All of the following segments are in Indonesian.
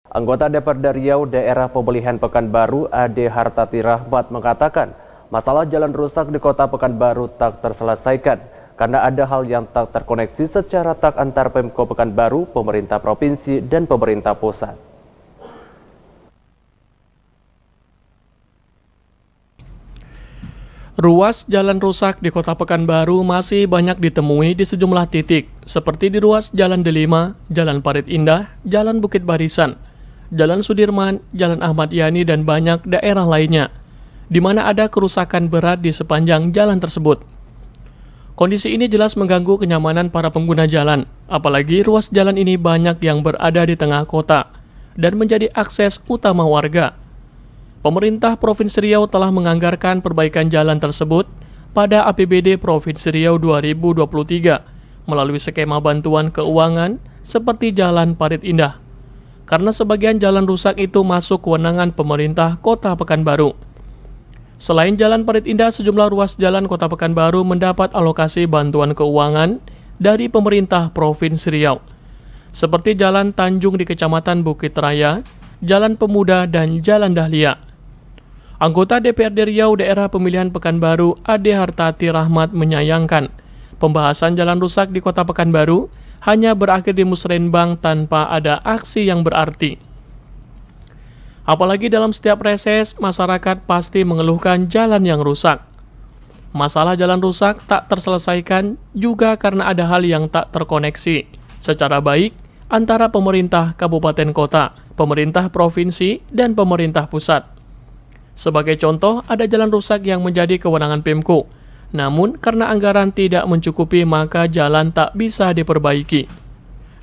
Anggota DPRD Riau Daerah Pemilihan Pekanbaru Ade Hartati Rahmat mengatakan masalah jalan rusak di Kota Pekanbaru tak terselesaikan karena ada hal yang tak terkoneksi secara tak antar Pemko Pekanbaru, pemerintah provinsi, dan pemerintah pusat. Ruas jalan rusak di Kota Pekanbaru masih banyak ditemui di sejumlah titik, seperti di ruas Jalan Delima, Jalan Parit Indah, Jalan Bukit Barisan, Jalan Sudirman, Jalan Ahmad Yani, dan banyak daerah lainnya, di mana ada kerusakan berat di sepanjang jalan tersebut. Kondisi ini jelas mengganggu kenyamanan para pengguna jalan, apalagi ruas jalan ini banyak yang berada di tengah kota dan menjadi akses utama warga. Pemerintah Provinsi Riau telah menganggarkan perbaikan jalan tersebut pada APBD Provinsi Riau 2023 melalui skema bantuan keuangan seperti Jalan Parit Indah. Karena sebagian jalan rusak itu masuk kewenangan pemerintah Kota Pekanbaru. Selain Jalan Parit Indah, sejumlah ruas jalan Kota Pekanbaru mendapat alokasi bantuan keuangan dari pemerintah Provinsi Riau, seperti Jalan Tanjung di Kecamatan Bukit Raya, Jalan Pemuda, dan Jalan Dahlia. Anggota DPRD Riau Daerah Pemilihan Pekanbaru Ade Hartati Rahmat menyayangkan pembahasan jalan rusak di Kota Pekanbaru hanya berakhir di musrenbang tanpa ada aksi yang berarti. Apalagi dalam setiap reses, masyarakat pasti mengeluhkan jalan yang rusak. Masalah jalan rusak tak terselesaikan juga karena ada hal yang tak terkoneksi secara baik antara pemerintah kabupaten kota, pemerintah provinsi, dan pemerintah pusat. Sebagai contoh, ada jalan rusak yang menjadi kewenangan Pemko. Namun, karena anggaran tidak mencukupi, maka jalan tak bisa diperbaiki.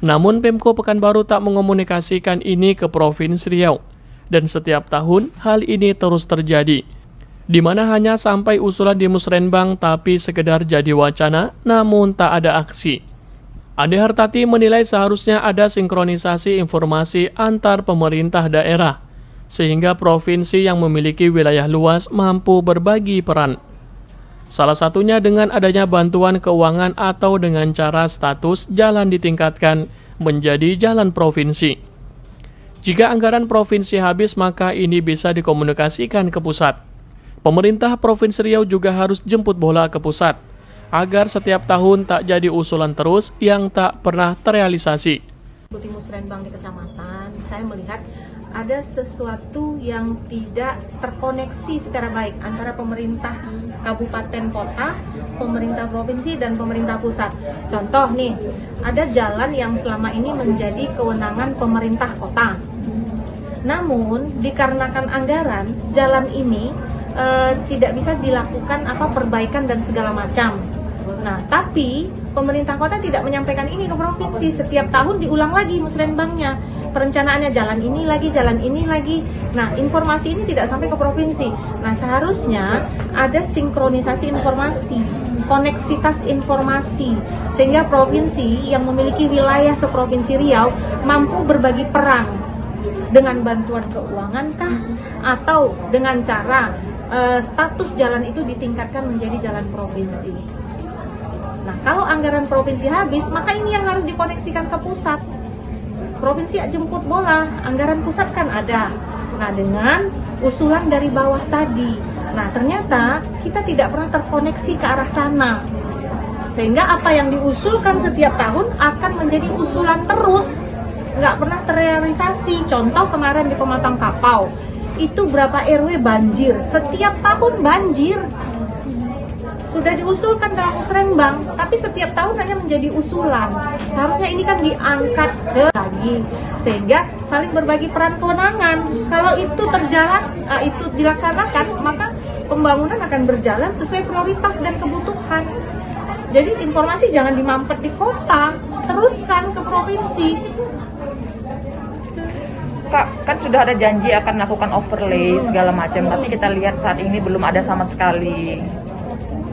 Namun, Pemko Pekanbaru tak mengomunikasikan ini ke Provinsi Riau. Dan setiap tahun, hal ini terus terjadi. Di mana hanya sampai usulan di musrenbang tapi sekedar jadi wacana, namun tak ada aksi. Ade Hartati menilai seharusnya ada sinkronisasi informasi antar pemerintah daerah, sehingga provinsi yang memiliki wilayah luas mampu berbagi peran. Salah satunya dengan adanya bantuan keuangan atau dengan cara status jalan ditingkatkan menjadi jalan provinsi. Jika anggaran provinsi habis, maka ini bisa dikomunikasikan ke pusat. Pemerintah Provinsi Riau juga harus jemput bola ke pusat, agar setiap tahun tak jadi usulan terus yang tak pernah terrealisasi. Di musrenbang di kecamatan, saya melihat ada sesuatu yang tidak terkoneksi secara baik antara pemerintah kabupaten kota, pemerintah provinsi, dan pemerintah pusat. Contoh nih, ada jalan yang selama ini menjadi kewenangan pemerintah kota. Namun, dikarenakan anggaran, jalan ini tidak bisa dilakukan perbaikan dan segala macam. Nah, tapi pemerintah kota tidak menyampaikan ini ke provinsi. Setiap tahun diulang lagi musrenbangnya. Perencanaannya jalan ini lagi. Nah, informasi ini tidak sampai ke provinsi. Nah, seharusnya ada sinkronisasi informasi, koneksitas informasi, sehingga provinsi yang memiliki wilayah seprovinsi Riau mampu berbagi peran dengan bantuan keuangan kah, atau dengan cara status jalan itu ditingkatkan menjadi jalan provinsi. Nah, kalau anggaran provinsi habis, maka ini yang harus dikoneksikan ke pusat. Provinsi jemput bola, anggaran pusat kan ada. Nah, dengan usulan dari bawah tadi. Nah, ternyata kita tidak pernah terkoneksi ke arah sana. Sehingga apa yang diusulkan setiap tahun akan menjadi usulan terus. Nggak pernah terrealisasi. Contoh kemarin di Pematang Kapau, itu berapa RW banjir. Setiap tahun banjir. Sudah diusulkan dalam musrenbang, tapi setiap tahun hanya menjadi usulan. Seharusnya ini kan diangkat ke lagi, sehingga saling berbagi peran kewenangan. Kalau itu itu dilaksanakan, maka pembangunan akan berjalan sesuai prioritas dan kebutuhan. Jadi informasi jangan dimampet di kota, teruskan ke provinsi. Kak, kan sudah ada janji akan melakukan overlay segala macam, tapi kita lihat saat ini belum ada sama sekali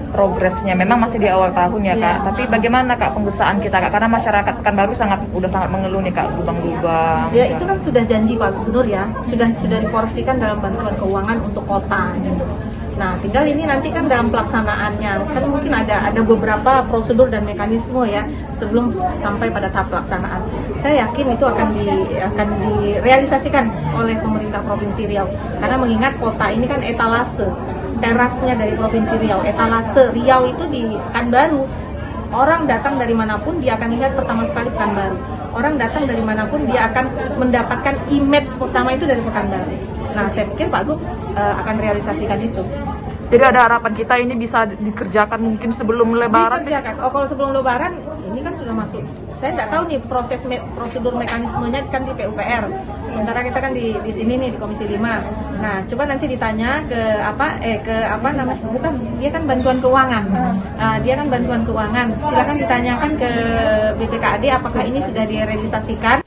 progresnya. Memang masih di awal tahun ya Kak, tapi bagaimana Kak pembukaan kita Kak? Karena masyarakat Pekanbaru udah sangat mengeluh nih Kak, lubang-lubang. Ya, itu kan sudah janji Pak Gubernur ya, sudah diporsikan dalam bantuan keuangan untuk kota gitu. Nah, tinggal ini nanti kan dalam pelaksanaannya kan mungkin ada beberapa prosedur dan mekanisme ya sebelum sampai pada tahap pelaksanaan. Saya yakin itu akan direalisasikan oleh pemerintah Provinsi Riau karena mengingat kota ini kan etalase terasnya dari Provinsi Riau. Etalase Riau itu di Pekanbaru. Orang datang dari manapun dia akan lihat pertama sekali Pekanbaru. Orang datang dari manapun dia akan mendapatkan image pertama itu dari Pekanbaru. Nah, saya pikir Pak Gub akan realisasikan itu. Jadi ada harapan kita ini bisa dikerjakan mungkin sebelum Lebaran. Dikerjakan. Oh, kalau sebelum Lebaran ini kan sudah masuk. Saya tidak tahu nih prosedur mekanismenya kan di PUPR. Sementara kita kan di sini nih di Komisi 5. Nah, coba nanti ditanya bukan, dia kan bantuan keuangan. Dia kan bantuan keuangan. Silakan ditanyakan ke BPKAD apakah ini sudah direalisasikan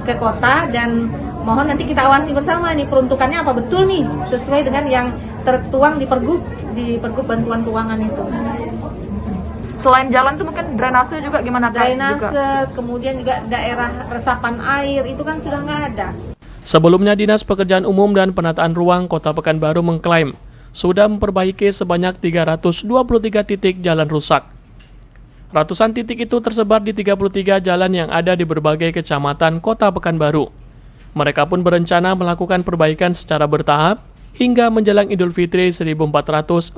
ke kota dan mohon nanti kita awasi bersama nih peruntukannya apa betul nih sesuai dengan yang tertuang di pergub bantuan keuangan itu. Selain jalan tuh mungkin drainase juga gimana Kak? Drainase, kemudian juga daerah resapan air itu kan sudah nggak ada. Sebelumnya, Dinas Pekerjaan Umum dan Penataan Ruang Kota Pekanbaru mengklaim sudah memperbaiki sebanyak 323 titik jalan rusak. Ratusan titik itu tersebar di 33 jalan yang ada di berbagai kecamatan Kota Pekanbaru. Mereka pun berencana melakukan perbaikan secara bertahap hingga menjelang Idul Fitri 1444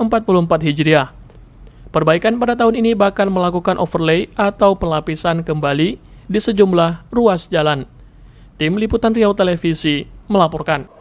Hijriah. Perbaikan pada tahun ini bakal melakukan overlay atau pelapisan kembali di sejumlah ruas jalan. Tim Liputan Riau Televisi melaporkan.